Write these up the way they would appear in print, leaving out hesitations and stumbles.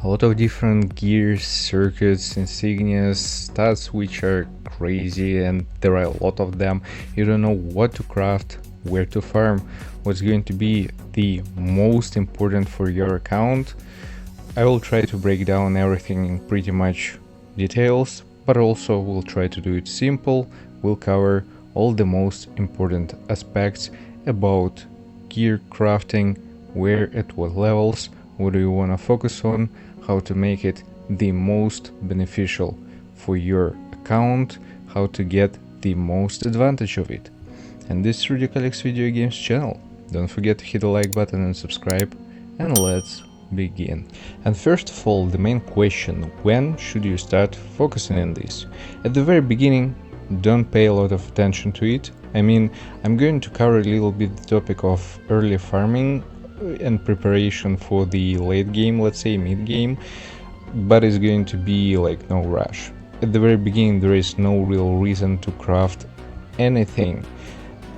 a lot of different gears, circuits, insignias, stats which are crazy, and there are a lot of them. You don't know what to craft, where to farm, what's going to be the most important for your account. I will try to break down everything in pretty much details, but also we'll try to do it simple. We'll cover all the most important aspects about gear crafting, where at what levels, what do you want to focus on, how to make it the most beneficial for your account, how to get the most advantage of it. And this is Rudicalix Video Games channel. Don't forget to hit the like button and subscribe, and let's begin. And first of all, the main question: when should you start focusing on this? At the very beginning, don't pay a lot of attention to it. I mean, I'm going to cover a little bit the topic of early farming and preparation for the late game, let's say mid game, but it's going to be like no rush. At the very beginning there is no real reason to craft anything.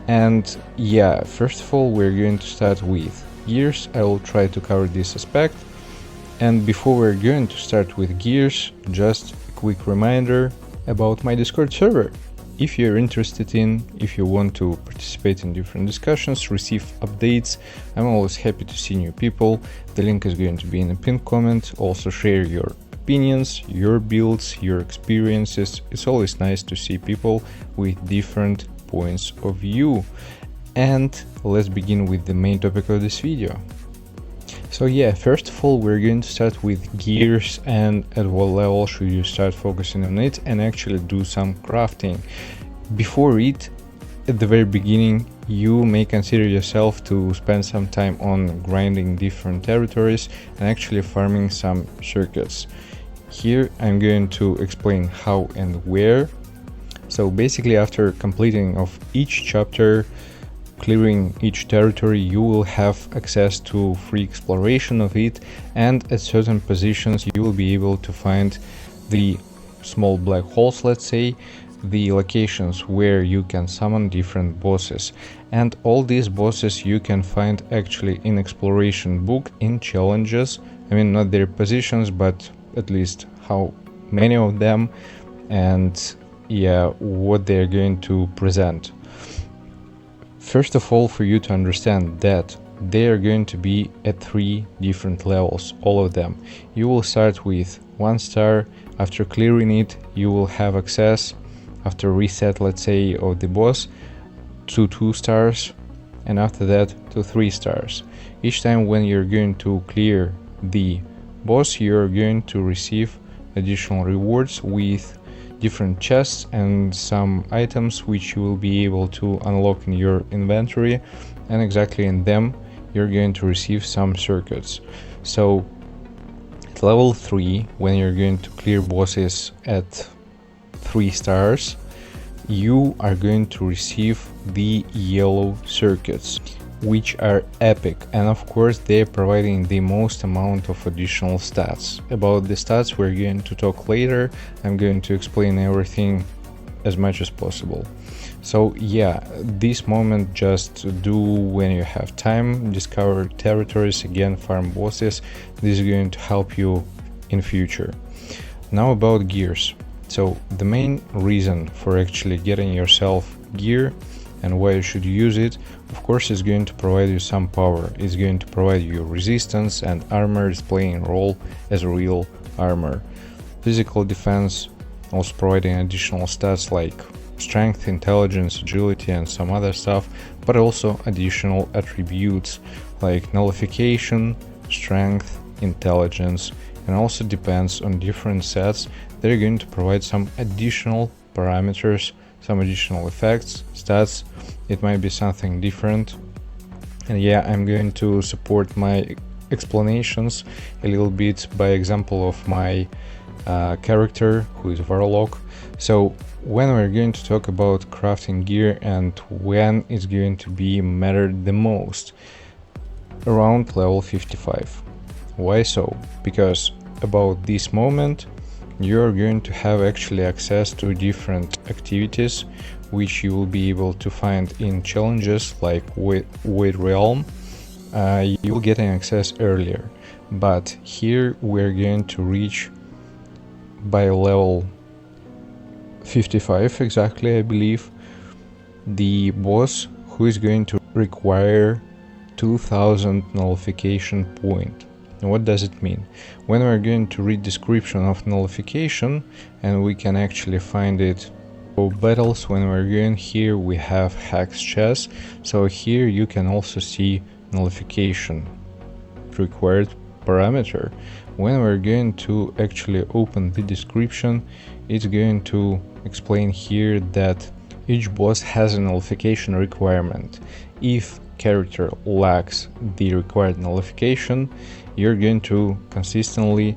And yeah, first of all, we're going to start with gears. I will try to cover this aspect. And before we're going to start with gears, just a quick reminder about my Discord server. If you're interested in, if you want to participate in different discussions, receive updates, I'm always happy to see new people. The link is going to be in the pinned comment. Also share your opinions, your builds, your experiences. It's always nice to see people with different points of view. And let's begin with the main topic of this video. So yeah, first of all, we're going to start with gears and at what level should you start focusing on it and actually do some crafting. Before it, at the very beginning, you may consider yourself to spend some time on grinding different territories and actually farming some circuits. Here I'm going to explain how and where. So basically, after completing of each chapter, clearing each territory, you will have access to free exploration of it, and at certain positions you will be able to find the small black holes, let's say, the locations where you can summon different bosses. And all these bosses you can find actually in exploration book, in challenges. I mean, not their positions, but at least how many of them, and yeah, what they're going to present. First of all, for you to understand that they are going to be at 3 different levels, all of them. You will start with 1 star. After clearing it, you will have access, after reset, let's say, of the boss, to 2 stars, and after that to 3 stars. Each time when you're going to clear the boss, you're going to receive additional rewards with different chests and some items which you will be able to unlock in your inventory, and exactly in them you're going to receive some circuits. So at level 3, when you're going to clear bosses at 3 stars, you are going to receive the yellow circuits, which are epic, and of course they're providing the most amount of additional stats. About the stats we're going to talk later. I'm going to explain everything as much as possible. So yeah, this moment just do when you have time, discover territories, again farm bosses. This is going to help you in future. Now about gears. So the main reason for actually getting yourself gear and why you should use it, of course, is going to provide you some power. It's going to provide you resistance, and armor is playing a role as a real armor. Physical defense, also providing additional stats like strength, intelligence, agility, and some other stuff, but also additional attributes like nullification, strength, intelligence, and also depends on different sets. They're going to provide some additional parameters, some additional effects, stats. It might be something different. And yeah, I'm going to support my explanations a little bit by example of my character, who is Warlock. So when we're going to talk about crafting gear and when it's going to be mattered the most, around level 55. Why so? Because about this moment you're going to have actually access to different activities which you will be able to find in challenges like Void Realm. You will get an access earlier, but here we're going to reach by level 55 exactly, I believe, the boss who is going to require 2000 nullification point. What does it mean? When we're going to read description of nullification, and we can actually find it for battles, when we're going here we have hex chess, so here you can also see nullification required parameter. When we're going to actually open the description, it's going to explain here that each boss has a nullification requirement. If character lacks the required nullification, you're going to consistently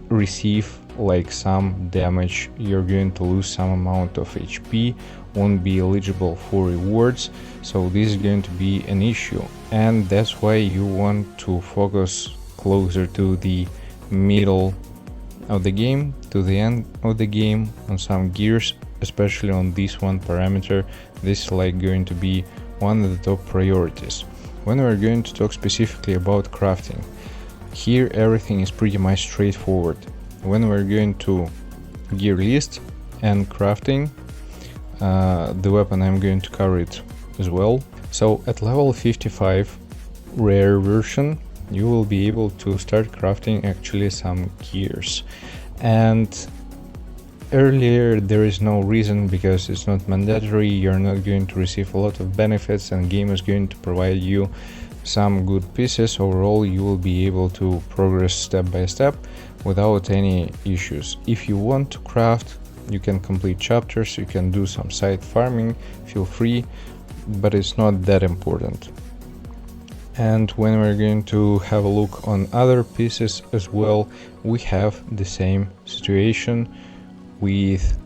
receive like some damage, you're going to lose some amount of HP, won't be eligible for rewards, so this is going to be an issue, and that's why you want to focus closer to the middle of the game, to the end of the game, on some gears, especially on this one parameter. This is like going to be one of the top priorities. When we're going to talk specifically about crafting, here everything is pretty much straightforward. When we're going to gear list and crafting, the weapon I'm going to cover it as well. So at level 55 rare version, you will be able to start crafting actually some gears, and earlier there is no reason because it's not mandatory, you're not going to receive a lot of benefits, and game is going to provide you some good pieces. Overall you will be able to progress step by step without any issues. If you want to craft, you can complete chapters, you can do some side farming, feel free, but it's not that important. And when we're going to have a look on other pieces as well, we have the same situation with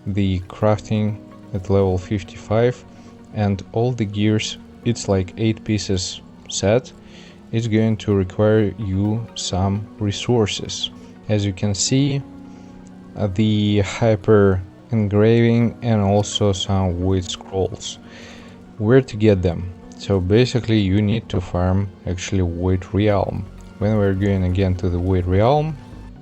the crafting at level 55, and all the gears, it's like 8 pieces set. It's going to require you some resources. As you can see, the hyper engraving and also some wood scrolls. Where to get them? So basically you need to farm actually Void Realm. When we're going again to the Void Realm,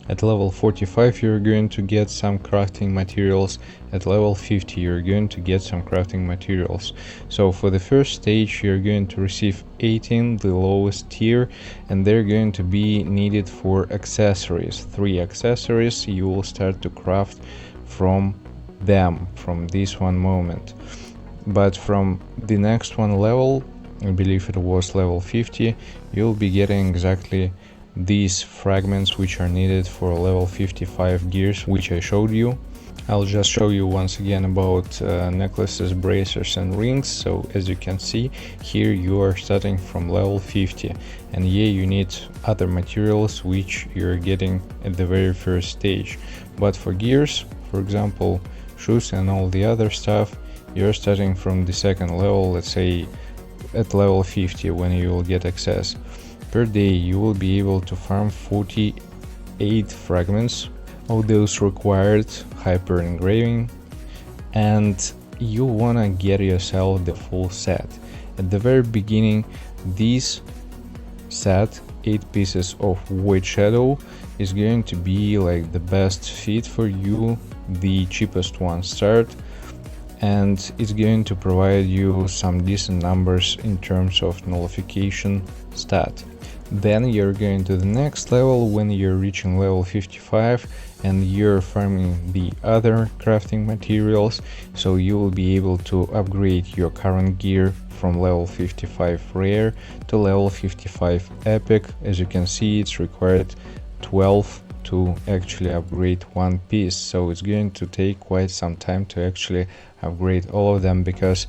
at level 45 you're going to get some crafting materials, at level 50 you're going to get some crafting materials. So for the first stage you're going to receive 18, the lowest tier, and they're going to be needed for accessories. 3 accessories you will start to craft from them, from this one moment. But from the next one level, I believe it was level 50, you'll be getting exactly these fragments which are needed for level 55 gears, which I showed you. I'll just show you once again about necklaces, bracers and rings. So as you can see here, you are starting from level 50, and yeah, you need other materials which you're getting at the very first stage. But for gears, for example shoes and all the other stuff, you're starting from the second level, let's say at level 50, when you will get access. Per day you will be able to farm 48 fragments of those required hyper engraving, and you wanna get yourself the full set. At the very beginning, this set, 8 pieces of Void Shadow, is going to be like the best fit for you, the cheapest one start, and it's going to provide you some decent numbers in terms of nullification stat. Then you're going to the next level when you're reaching level 55 and you're farming the other crafting materials, so you will be able to upgrade your current gear from level 55 rare to level 55 epic. As you can see, it's required 12 to actually upgrade one piece, so it's going to take quite some time to actually upgrade all of them, because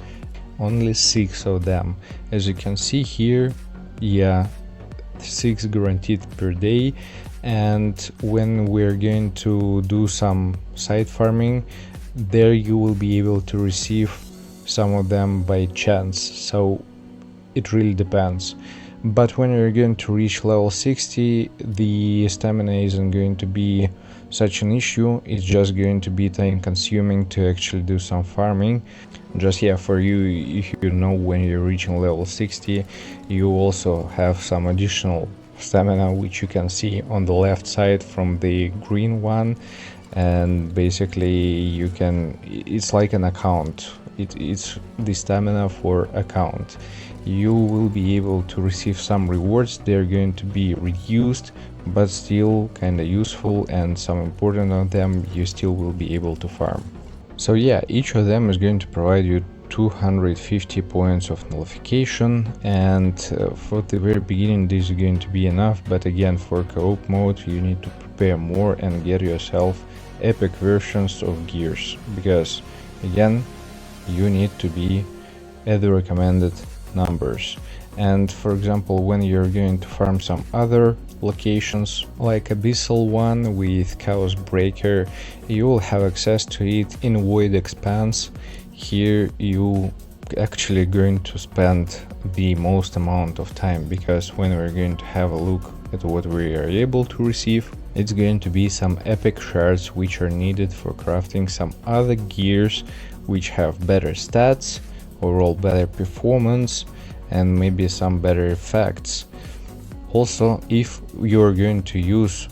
only 6 of them, as you can see here, yeah, 6 guaranteed per day. And when we're going to do some side farming, there you will be able to receive some of them by chance, so it really depends. But when you're going to reach level 60, the stamina isn't going to be such an issue, it's just going to be time consuming to actually do some farming. Just yeah, for you, if you know, when you're reaching level 60, you also have some additional stamina, which you can see on the left side from the green one. And basically it's like an account. It's the stamina for account. You will be able to receive some rewards. They're going to be reduced, but still kind of useful, and some important of them you still will be able to farm. So yeah, each of them is going to provide you 250 points of nullification, and for the very beginning this is going to be enough, but again, for co-op mode you need to prepare more and get yourself epic versions of gears, because again you need to be at the recommended numbers. And for example, when you're going to farm some other locations like Abyssal one with Chaos Breaker, you will have access to it in Void Expanse. Here you actually going to spend the most amount of time, because when we're going to have a look at what we are able to receive, it's going to be some epic shards which are needed for crafting some other gears which have better stats, overall better performance, and maybe some better effects. Also, if you're going to use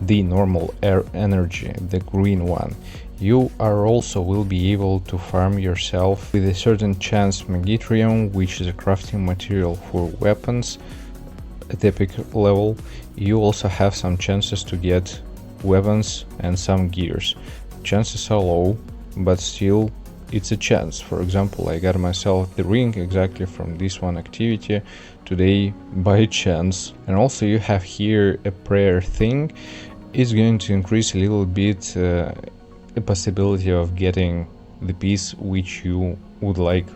the normal air energy, the green one, you are also will be able to farm yourself with a certain chance Megatrium, which is a crafting material for weapons at epic level. You also have some chances to get weapons and some gears. Chances are low, but still it's a chance. For example, I got myself the ring exactly from this one activity today by chance. And also you have here a prayer thing. It's going to increase a little bit the possibility of getting the piece which you would like,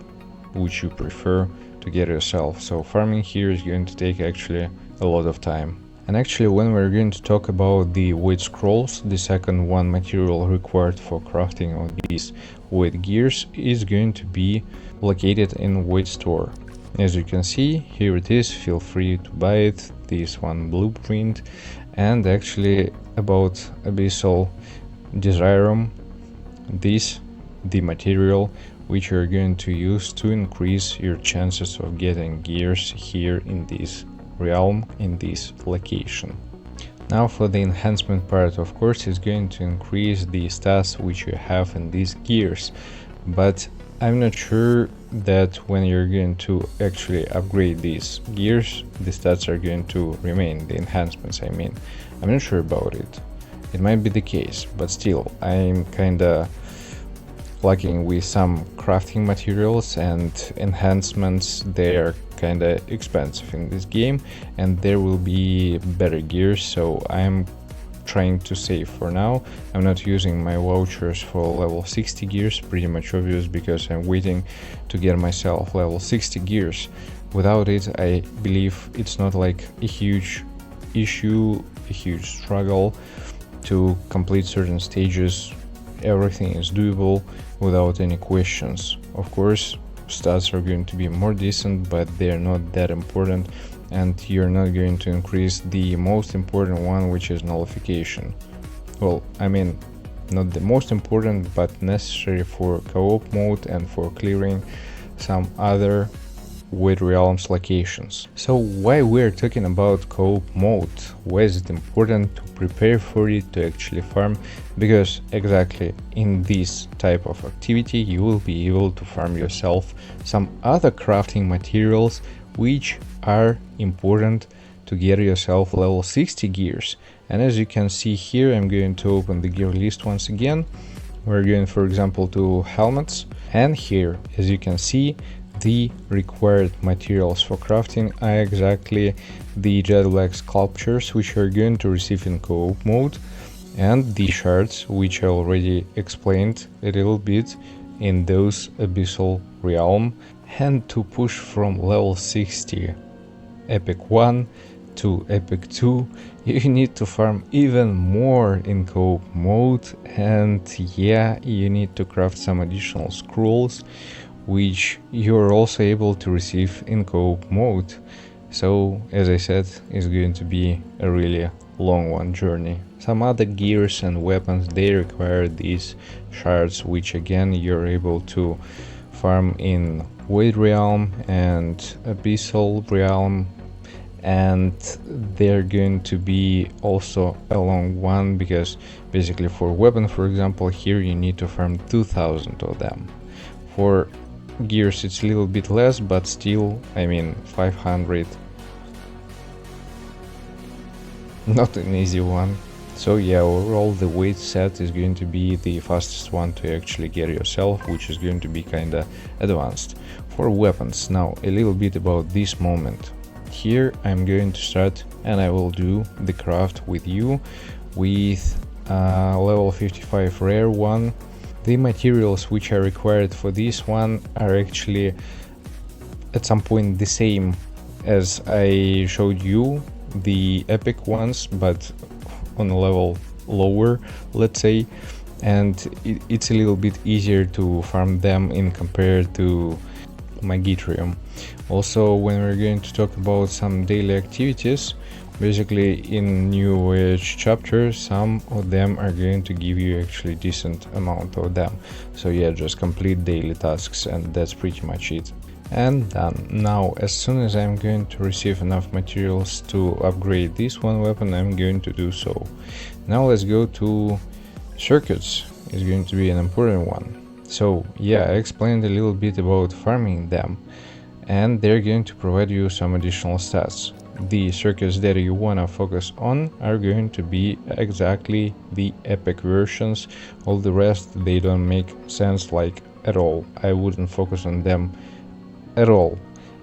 which you prefer to get yourself. So farming here is going to take actually a lot of time. And actually, when we're going to talk about the Void Scrolls, the second one material required for crafting of these Void Gears is going to be located in Void Store. As you can see, here it is, feel free to buy it, this one blueprint. And actually about Abyssal Desirum, this the material which you're going to use to increase your chances of getting gears here in this realm, in this location. Now for the enhancement part, of course, is going to increase the stats which you have in these gears, but I'm not sure that when you're going to actually upgrade these gears, the stats are going to remain, the enhancements I mean. I'm not sure about it. It might be the case, but still, I'm kinda lacking with some crafting materials and enhancements. They are kinda expensive in this game, and there will be better gears, so I'm trying to save for now. I'm not using my vouchers for level 60 gears, pretty much obvious, because I'm waiting to get myself level 60 gears. Without it, I believe it's not like a huge issue, a huge struggle to complete certain stages. Everything is doable without any questions. Of course, stats are going to be more decent, but they're not that important, and you're not going to increase the most important one, which is nullification. Well, I mean, not the most important, but necessary for co-op mode and for clearing some other Void Realms locations. So why we're talking about co-op mode? Why is it important to prepare for it, to actually farm? Because exactly in this type of activity you will be able to farm yourself some other crafting materials which are important to get yourself level 60 gears. And as you can see here, I'm going to open the gear list once again. We're going, for example, to helmets, and here, as you can see, the required materials for crafting are exactly the jet black sculptures which are going to receive in co-op mode, and the shards which I already explained a little bit in those Abyssal Realm. And to push from level 60 Epic 1 to Epic 2, you need to farm even more in co-op mode, and yeah, you need to craft some additional scrolls which you're also able to receive in co-op mode. So as I said, it's going to be a really long one journey. Some other gears and weapons, they require these shards, which again you're able to farm in Void Realm and Abyssal Realm, and they're going to be also a long one, because basically for weapon, for example, here you need to farm 2000 of them. For gears it's a little bit less, but still, I mean, 500, not an easy one. So yeah, overall the weight set is going to be the fastest one to actually get yourself, which is going to be kinda advanced. For weapons, now a little bit about this moment. Here I'm going to start and I will do the craft with you with level 55 rare one. The materials which are required for this one are actually at some point the same as I showed you, the epic ones, but on a level lower, let's say, and it's a little bit easier to farm them in compared to Magitrium. Also, when we're going to talk about some daily activities, basically in New Age chapter, some of them are going to give you actually decent amount of them. So yeah, just complete daily tasks and that's pretty much it. And done. Now, as soon as I'm going to receive enough materials to upgrade this one weapon, I'm going to do so. Now let's go to circuits. It's going to be an important one. So yeah, I explained a little bit about farming them, and they're going to provide you some additional stats. The circuits that you want to focus on are going to be exactly the epic versions. All the rest, they don't make sense, like, at all. I wouldn't focus on them at all,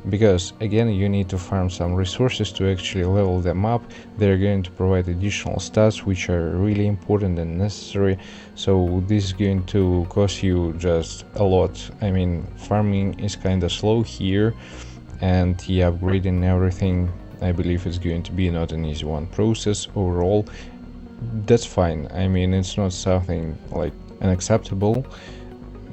because again, you need to farm some resources to actually level them up. They're going to provide additional stats which are really important and necessary, so this is going to cost you just a lot. I mean, farming is kind of slow here, and the upgrading everything, I believe it's going to be not an easy one. Process overall, that's fine. I mean, it's not something like unacceptable,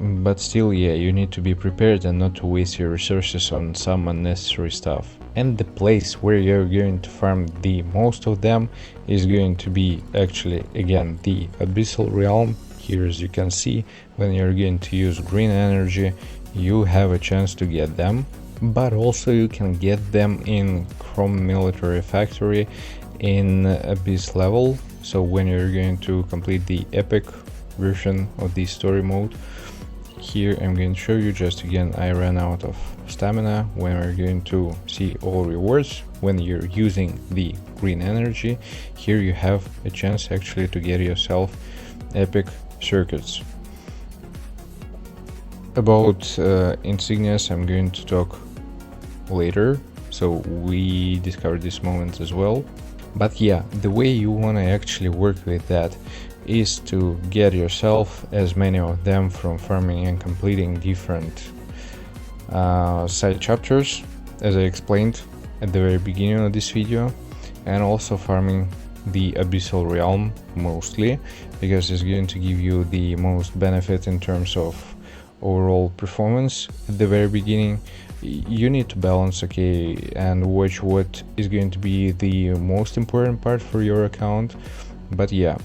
but still, yeah, you need to be prepared and not to waste your resources on some unnecessary stuff. And the place where you're going to farm the most of them is going to be actually, again, the Abyssal Realm. Here, as you can see, when you're going to use green energy, you have a chance to get them, but also you can get them in Chrome Military Factory in Abyss level. So when you're going to complete the epic version of the story mode, here I'm going to show you. Just again, I ran out of stamina. When we're going to see all rewards when you're using the green energy, here you have a chance actually to get yourself epic circuits. About Insignias I'm going to talk later, so we discovered this moment as well. But yeah, the way you want to actually work with that is to get yourself as many of them from farming and completing different side chapters, as I explained at the very beginning of this video, and also farming the Abyssal Realm mostly, because it's going to give you the most benefit in terms of overall performance. At the very beginning, you need to balance, okay, and watch what is going to be the most important part for your account. But yeah,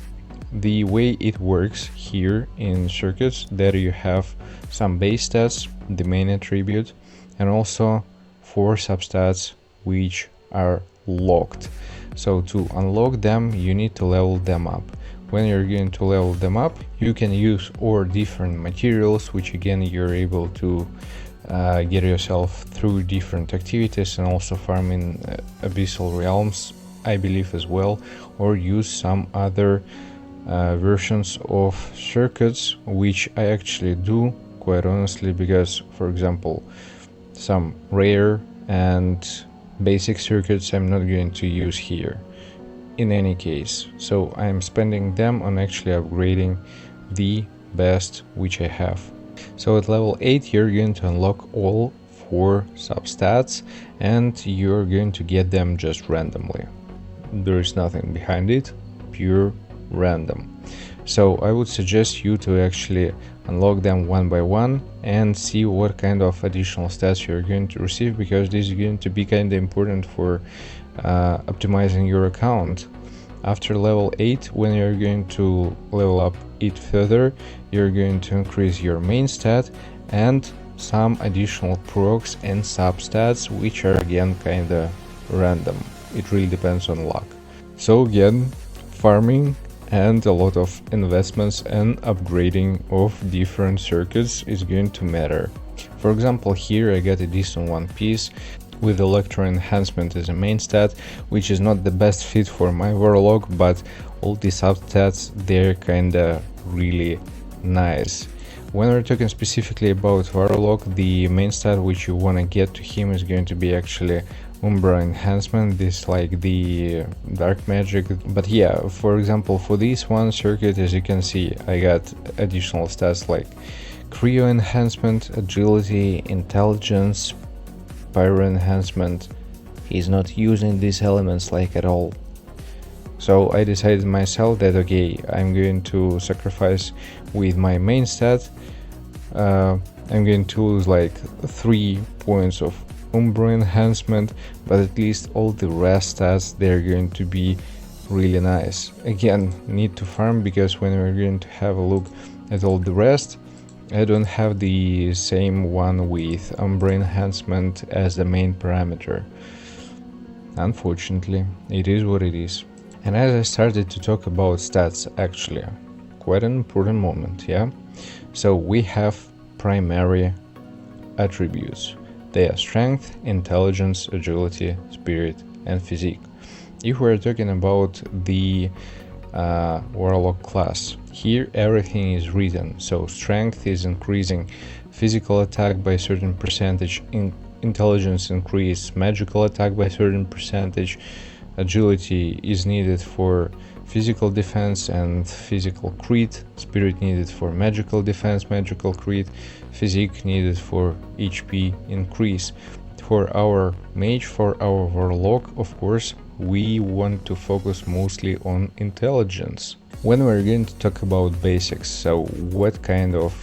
the way it works here in circuits, that you have some base stats, the main attribute, and also 4 substats which are locked. So to unlock them, you need to level them up. When you're going to level them up, you can use or different materials, which again you're able to get yourself through different activities and also farm in Abyssal Realms, I believe, as well, or use some other versions of circuits, which I actually do, quite honestly, because, for example, some rare and basic circuits I'm not going to use here in any case, so I'm spending them on actually upgrading the best which I have. So at level 8 you're going to unlock all 4 substats, and you're going to get them just randomly. There is nothing behind it, pure random. So I would suggest you to actually unlock them one by one and see what kind of additional stats you're going to receive, because this is going to be kind of important for optimizing your account. After level 8, when you're going to level up it further, you're going to increase your main stat and some additional procs and substats, which are again kinda random. It really depends on luck. So again, farming and a lot of investments and upgrading of different circuits is going to matter. For example, here I got a decent one piece with electro enhancement as a main stat, which is not the best fit for my warlock, but all these substats, they're kinda really nice. When we're talking specifically about warlock, the main stat which you wanna get to him is going to be actually Umbra enhancement, this like the dark magic. But yeah, for example, for this one circuit, as you can see, I got additional stats like Cryo enhancement, agility, intelligence, pyro enhancement. He's not using these elements like at all. So I decided myself that okay, I'm going to sacrifice with my main stat. I'm going to lose like 3 points of Umbra enhancement, but at least all the rest stats, they're going to be really nice. Again, need to farm, because when we're going to have a look at all the rest, I don't have the same one with Umbra enhancement as the main parameter. Unfortunately, it is what it is. And as I started to talk about stats, actually, quite an important moment, yeah? So we have primary attributes. They are strength, intelligence, agility, spirit, and physique. If we're talking about the warlock class, here everything is written. So strength is increasing physical attack by a certain percentage, intelligence increase magical attack by a certain percentage, agility is needed for physical defense and physical crit, spirit needed for magical defense, magical crit, physique needed for HP increase. For our mage, for our warlock, of course, we want to focus mostly on intelligence. When we're going to talk about basics, so what kind of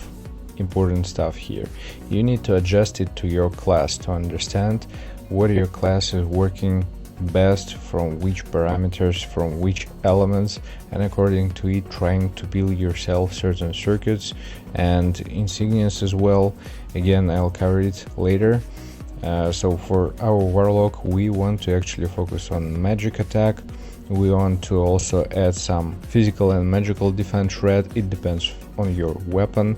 important stuff here? You need to adjust it to your class to understand what your class is working best, from which parameters, from which elements, and according to it trying to build yourself certain circuits and insignias as well. Again, I'll cover it later. So for our warlock, we want to actually focus on magic attack. We want to also add some physical and magical defense red. It depends on your weapon.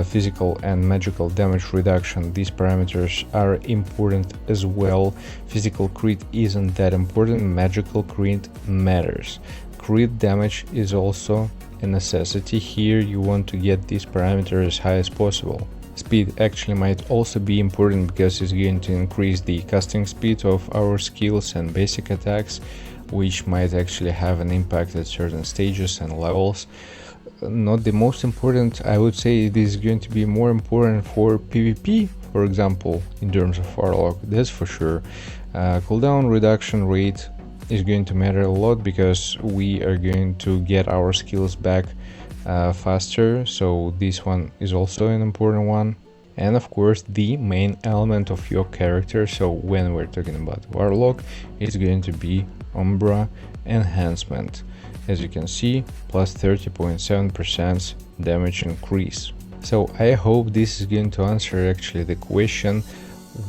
Physical and magical damage reduction, these parameters are important as well. Physical crit isn't that important, magical crit matters. Crit damage is also a necessity. Here you want to get these parameters as high as possible. Speed actually might also be important, because it's going to increase the casting speed of our skills and basic attacks, which might actually have an impact at certain stages and levels. Not the most important, I would say it is going to be more important for PvP, for example, in terms of warlock, that's for sure. Cooldown reduction rate is going to matter a lot, because we are going to get our skills back faster, so this one is also an important one. And of course, the main element of your character, so when we're talking about warlock, it's going to be Umbra enhancement. As you can see, plus 30.7% damage increase. So I hope this is going to answer actually the question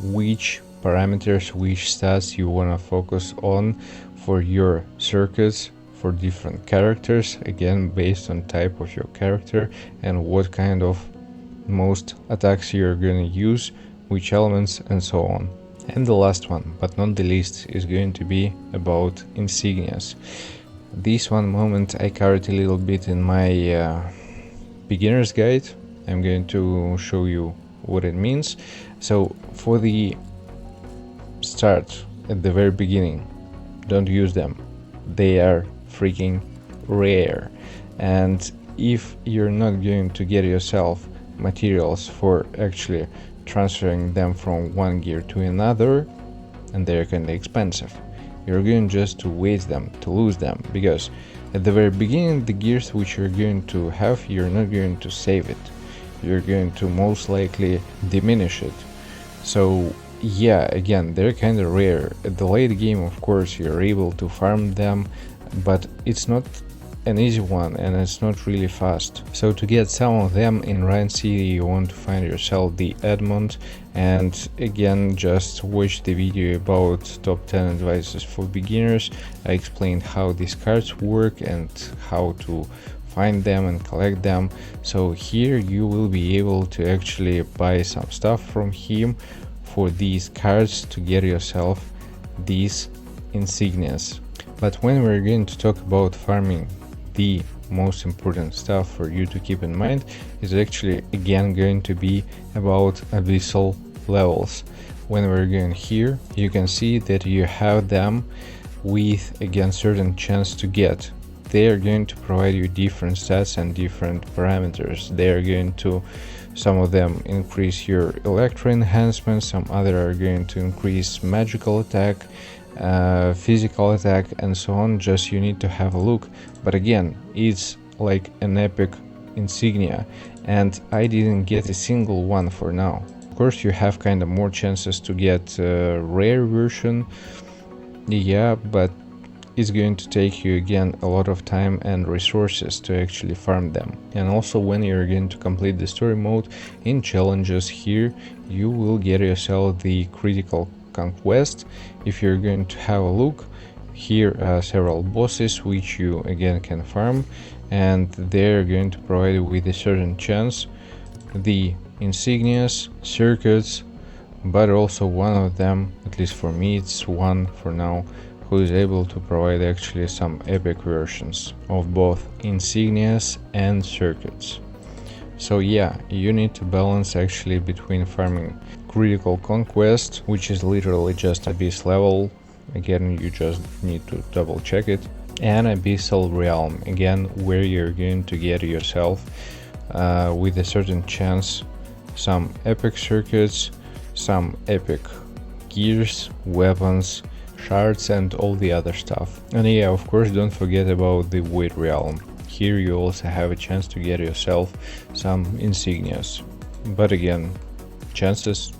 which parameters, which stats you want to focus on for your circuits for different characters, again based on type of your character and what kind of most attacks you're going to use, which elements, and so on. And the last one, but not the least, is going to be about insignias. This one moment I covered a little bit in my beginner's guide. I'm going to show you what it means. So for the start, at the very beginning, don't use them. They are freaking rare. And if you're not going to get yourself materials for actually transferring them from one gear to another, and they're kind of expensive, you're going just to waste them, to lose them, because at the very beginning the gears which you're going to have, you're not going to save it, you're going to most likely diminish it. So yeah, again, they're kind of rare. At the late game, of course, you're able to farm them, but it's not an easy one and it's not really fast. So to get some of them in Rhine City, you want to find yourself the Edmond, and again, just watch the video about top 10 advices for beginners. I explained how these cards work and how to find them and collect them. So here you will be able to actually buy some stuff from him for these cards to get yourself these Insignias. But when we're going to talk about farming, the most important stuff for you to keep in mind is actually again going to be about abyssal levels. When we're going here, you can see that you have them with again certain chance to get. They are going to provide you different stats and different parameters. They are going to, some of them increase your electro enhancement, some other are going to increase magical attack, physical attack, and so on. Just you need to have a look. But again, it's like an epic insignia, and I didn't get a single one for now. Of course, you have kind of more chances to get a rare version, yeah, but it's going to take you again a lot of time and resources to actually farm them. And also when you're going to complete the story mode in challenges here, you will get yourself the critical conquest. If you're going to have a look, here are several bosses which you again can farm, and they're going to provide you with a certain chance, the insignias, circuits, but also one of them, at least for me it's one for now, who is able to provide actually some epic versions of both insignias and circuits. So yeah, you need to balance actually between farming critical conquest, which is literally just abyss level, again you just need to double check it, and abyssal realm, again where you're going to get yourself with a certain chance some epic circuits, some epic gears, weapons, shards, and all the other stuff. And yeah, of course, don't forget about the void realm. Here you also have a chance to get yourself some insignias, but again, chances.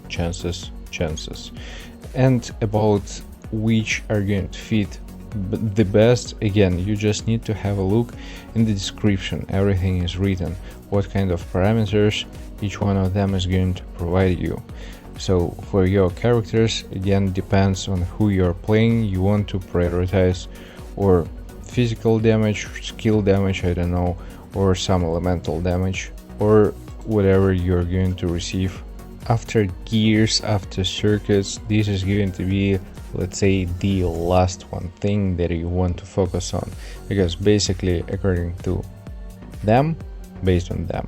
And about which are going to fit the best, again, you just need to have a look in the description. Everything is written, what kind of parameters each one of them is going to provide you. So for your characters, again, depends on who you're playing. You want to prioritize or physical damage, skill damage, I don't know, or some elemental damage, or whatever you're going to receive. After gears, after circuits, this is going to be, let's say, the last one thing that you want to focus on, because basically according to them, based on them,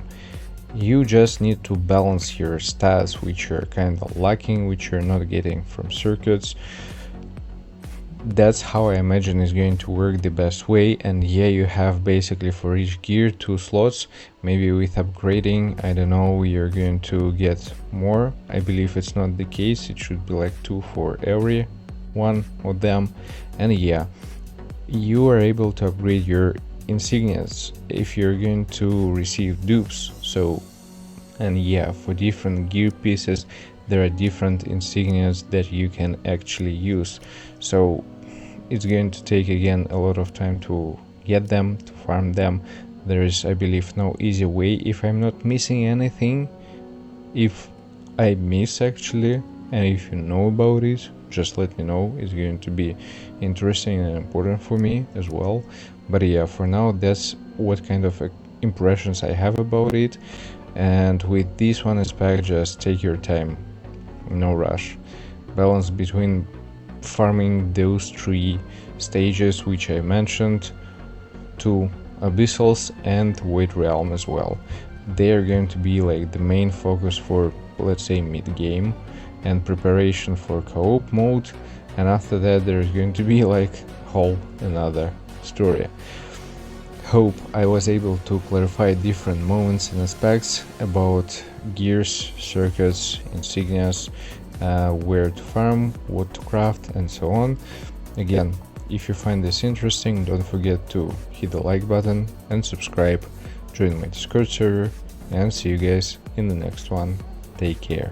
you just need to balance your stats which are kind of lacking, which you're not getting from circuits. That's how I imagine is going to work the best way. And yeah, you have basically for each gear 2 slots. Maybe with upgrading, I don't know, you're going to get more. I believe it's not the case, it should be like 2 for every one of them. And yeah, you are able to upgrade your insignias if you're going to receive dupes. So, and yeah, for different gear pieces there are different insignias that you can actually use. So it's going to take again a lot of time to get them, to farm them. There is, I believe, no easy way. If I'm not missing anything, if I miss actually, and if you know about it, just let me know. It's going to be interesting and important for me as well. But yeah, for now that's what kind of impressions I have about it. And with this one aspect, just take your time, no rush. Balance between farming those 3 stages which I mentioned, 2 abyssals and void realm as well. They are going to be like the main focus for, let's say, mid-game and preparation for co-op mode, and after that there's going to be like whole another story. Hope I was able to clarify different moments and aspects about gears, circuits, insignias, where to farm, what to craft, and so on. Again, if you find this interesting, don't forget to hit the like button and subscribe, join my Discord server, and see you guys in the next one. Take care.